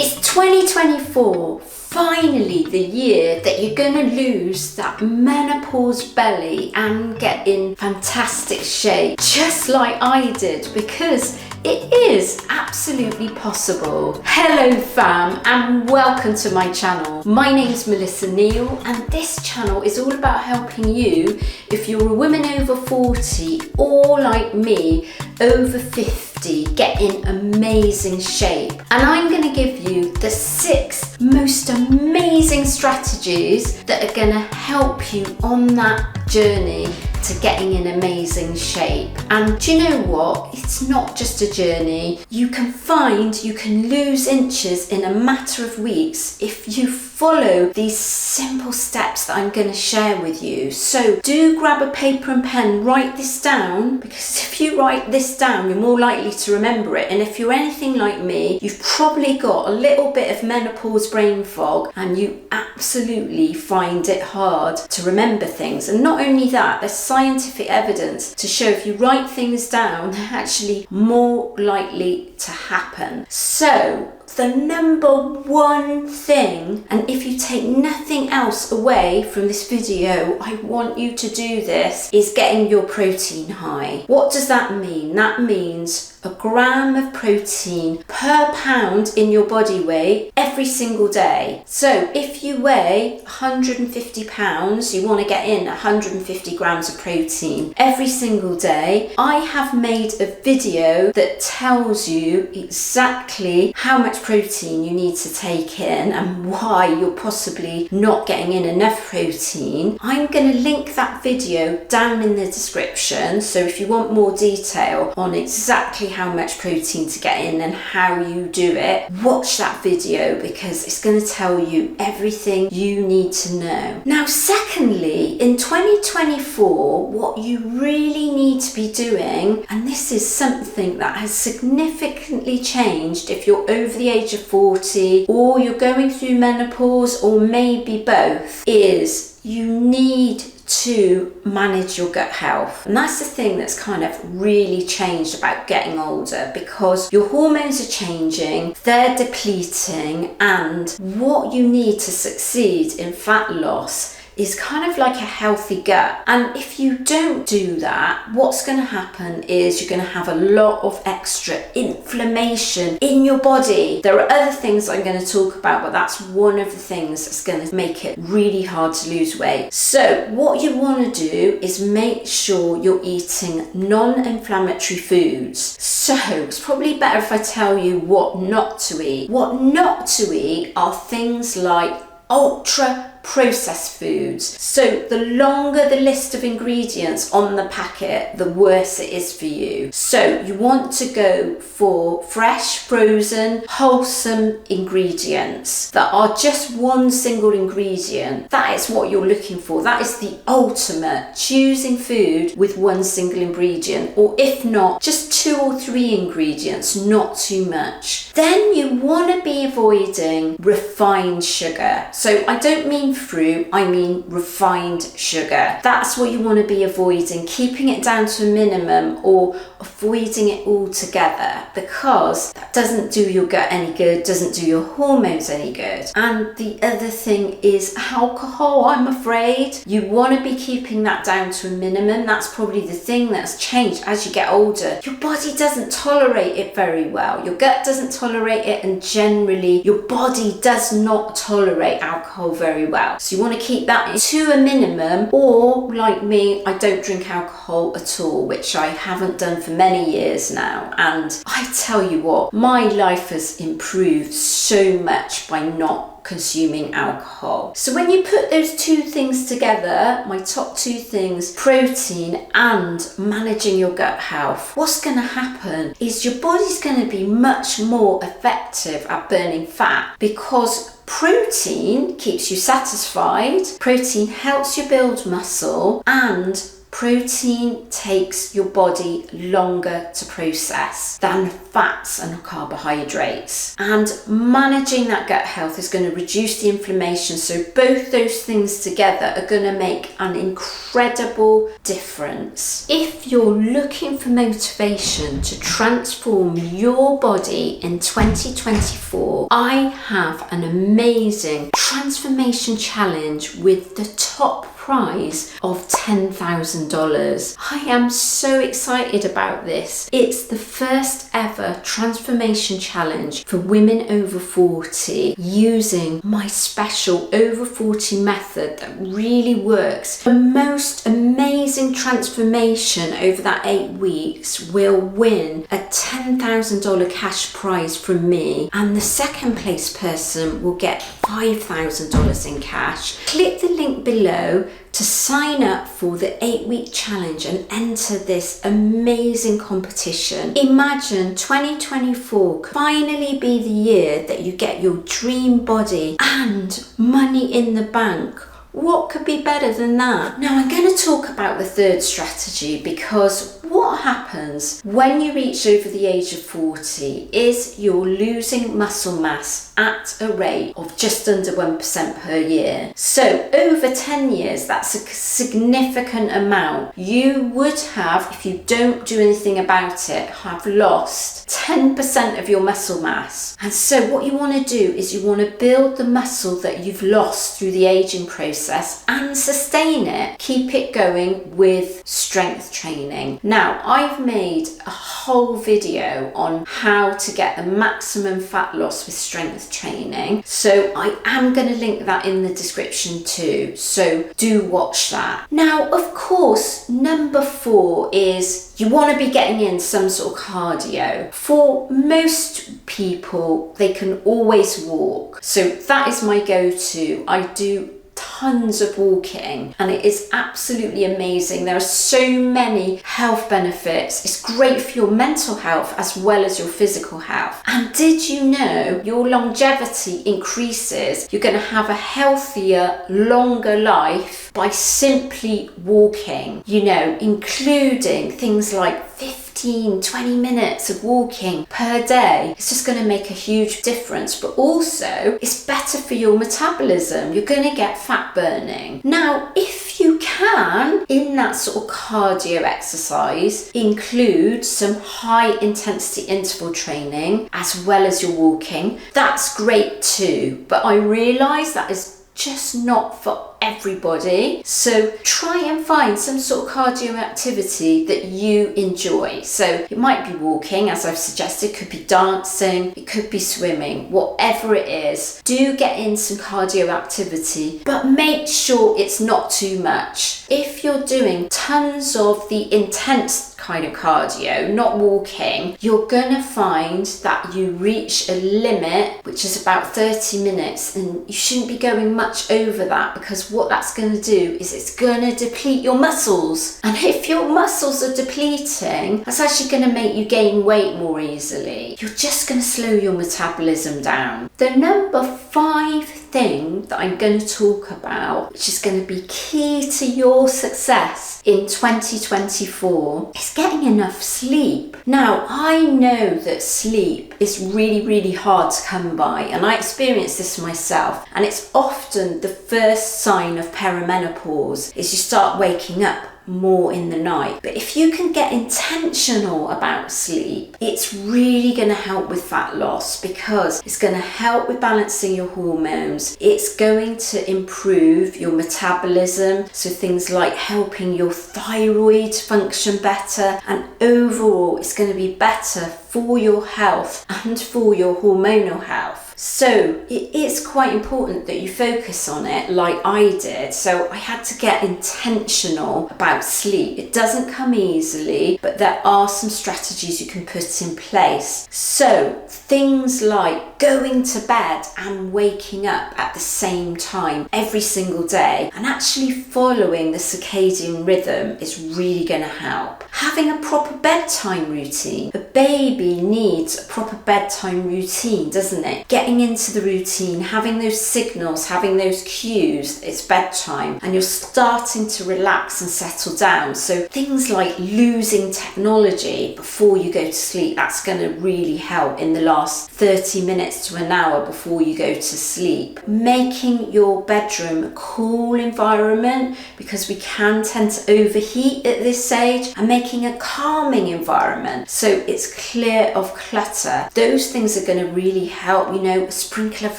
It's 2024, finally the year that you're gonna lose that menopause belly and get in fantastic shape, just like I did, because it is absolutely possible. Hello fam, and welcome to my channel. My name's Melissa Neal, and this channel is all about helping you if you're a woman over 40 or like me, over 50, get in amazing shape. And I'm gonna give you the 6 most amazing strategies that are gonna help you on that journey to getting in amazing shape. And do you know what? It's not just a journey. You can lose inches in a matter of weeks if you follow these simple steps that I'm going to share with you. So do grab a paper and pen, write this down, because if you write this down, you're more likely to remember it. And if you're anything like me, you've probably got a little bit of menopause brain fog and you absolutely find it hard to remember things. And not only that, there's scientific evidence to show if you write things down, they're actually more likely to happen. So the number one thing, and if you take nothing else away from this video, I want you to do this, is getting your protein high. What does that mean? That means a gram of protein per pound in your body weight every single day. So if you weigh 150 pounds, you want to get in 150 grams of protein every single day. I have made a video that tells you exactly how much protein you need to take in and why you're possibly not getting in enough protein. I'm going to link that video down in the description, so if you want more detail on exactly how much protein to get in and how you do it, watch that video, because it's going to tell you everything you need to know. Now, secondly, in 2024, what you really need to be doing, and this is something that has significantly changed if you're over the age of 40 or you're going through menopause or maybe both, is you need to manage your gut health. And that's the thing that's kind of really changed about getting older, because your hormones are changing, they're depleting, and what you need to succeed in fat loss is kind of like a healthy gut. And if you don't do that, what's going to happen is you're going to have a lot of extra inflammation in your body. There are other things I'm going to talk about, but that's one of the things that's going to make it really hard to lose weight. So what you want to do is make sure you're eating non-inflammatory foods. So it's probably better if I tell you what not to eat. What not to eat are things like ultra processed foods. So the longer the list of ingredients on the packet, the worse it is for you. So you want to go for fresh, frozen, wholesome ingredients that are just one single ingredient. That is what you're looking for. That is the ultimate, choosing food with one single ingredient, or if not, just 2 or 3 ingredients, not too much. Then you want to be avoiding refined sugar. So I don't mean fruit, I mean refined sugar. That's what you want to be avoiding, keeping it down to a minimum or avoiding it altogether, because that doesn't do your gut any good, doesn't do your hormones any good. And the other thing is alcohol, I'm afraid. You want to be keeping that down to a minimum. That's probably the thing that's changed as you get older. Your body doesn't tolerate it very well. Your gut doesn't tolerate it, and generally your body does not tolerate alcohol very well. So you want to keep that to a minimum, or like me, I don't drink alcohol at all, which I haven't done for many years now. And I tell you what, my life has improved so much by not consuming alcohol. So when you put those 2 things together, my top 2 things, protein and managing your gut health, what's going to happen is your body's going to be much more effective at burning fat, because protein keeps you satisfied, protein helps you build muscle, and protein takes your body longer to process than fats and carbohydrates. And managing that gut health is going to reduce the inflammation. So both those things together are going to make an incredible difference. If you're looking for motivation to transform your body in 2024, I have an amazing transformation challenge with the top prize of $10,000. I am so excited about this. It's the first ever transformation challenge for women over 40 using my special over 40 method that really works. The most amazing transformation over that 8 weeks will win a $10,000 cash prize from me, and the second place person will get $5,000 in cash. Click the link below to sign up for the 8-week challenge and enter this amazing competition. Imagine 2024 could finally be the year that you get your dream body and money in the bank. What could be better than that? Now I'm going to talk about the third strategy, because what happens when you reach over the age of 40 is you're losing muscle mass at a rate of just under 1% per year. So over 10 years, that's a significant amount. You would have, if you don't do anything about it, have lost 10% of your muscle mass. And so what you want to do is you want to build the muscle that you've lost through the aging process and sustain it. Keep it going with strength training. Now, I've made a whole video on how to get the maximum fat loss with strength training. So I am going to link that in the description too. So do watch that. Now, of course, number 4 is you want to be getting in some sort of cardio. For most people, they can always walk. So that is my go-to. I do tons of walking and it is absolutely amazing. There are so many health benefits. It's great for your mental health as well as your physical health. And did you know your longevity increases? You're going to have a healthier, longer life by simply walking, including things like 15-20 minutes of walking per day. It's just going to make a huge difference, but also it's better for your metabolism. You're going to get fat burning. Now, if you can, in that sort of cardio exercise, include some high intensity interval training as well as your walking, that's great too. But I realise that is just not for everybody. So try and find some sort of cardio activity that you enjoy. So it might be walking, as I've suggested, it could be dancing, it could be swimming, whatever it is. Do get in some cardio activity, but make sure it's not too much. If you're doing tons of the intense kind of cardio, not walking, you're gonna find that you reach a limit which is about 30 minutes, and you shouldn't be going much over that, because what that's going to do is it's going to deplete your muscles. And if your muscles are depleting, that's actually going to make you gain weight more easily. You're just going to slow your metabolism down. The number 5 thing that I'm going to talk about, which is going to be key to your success in 2024, is getting enough sleep. Now, I know that sleep is really, really hard to come by, and I experienced this myself, and it's often the first sign of perimenopause is you start waking up more in the night. But if you can get intentional about sleep, it's really going to help with fat loss, because it's going to help with balancing your hormones. It's going to improve your metabolism, so things like helping your thyroid function better, and overall it's going to be better for your health and for your hormonal health. So it is quite important that you focus on it like I did. So I had to get intentional about sleep. It doesn't come easily, but there are some strategies you can put in place. So things like going to bed and waking up at the same time every single day and actually following the circadian rhythm is really going to help. Having a proper bedtime routine. A baby needs a proper bedtime routine, doesn't it? Getting into the routine, having those signals, having those cues, it's bedtime, and you're starting to relax and settle down. So things like losing technology before you go to sleep, that's going to really help in the last 30 minutes to an hour before you go to sleep. Making your bedroom a cool environment, because we can tend to overheat at this age, and making a calming environment so it's clear of clutter. Those things are going to really help, you know, a sprinkle of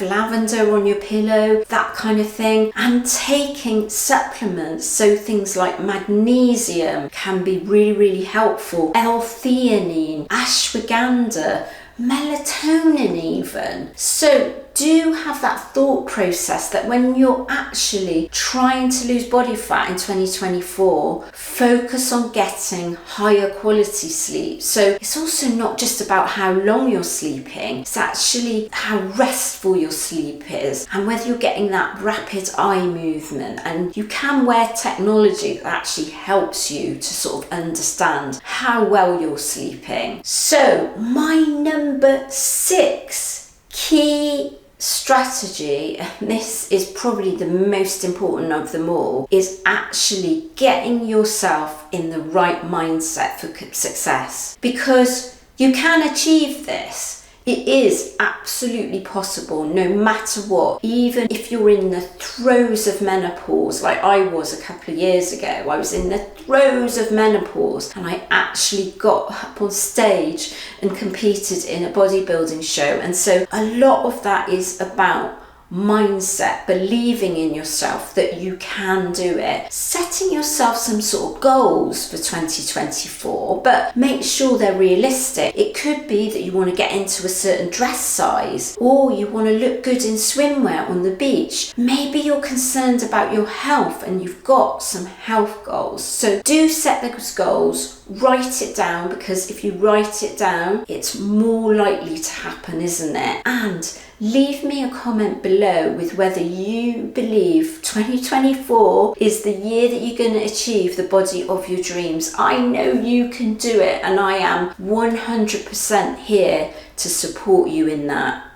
lavender on your pillow, that kind of thing. And taking supplements, so things like magnesium can be really helpful, L-theanine, ashwagandha, melatonin even. So do have that thought process that when you're actually trying to lose body fat in 2024, focus on getting higher quality sleep. So it's also not just about how long you're sleeping, it's actually how restful your sleep is and whether you're getting that rapid eye movement. And you can wear technology that actually helps you to sort of understand how well you're sleeping. So my number 6 key strategy, and this is probably the most important of them all, is actually getting yourself in the right mindset for success, because you can achieve this. It is absolutely possible no matter what. Even if you're in the throes of menopause, like I was a couple of years ago, I was in the throes of menopause and I actually got up on stage and competed in a bodybuilding show. And so a lot of that is about mindset, believing in yourself that you can do it, setting yourself some sort of goals for 2024, but make sure they're realistic. It could be that you want to get into a certain dress size, or you want to look good in swimwear on the beach. Maybe you're concerned about your health and you've got some health goals. So do set those goals, write it down, because if you write it down, it's more likely to happen, isn't it? And leave me a comment below with whether you believe 2024 is the year that you're going to achieve the body of your dreams. I know you can do it, and I am 100% here to support you in that.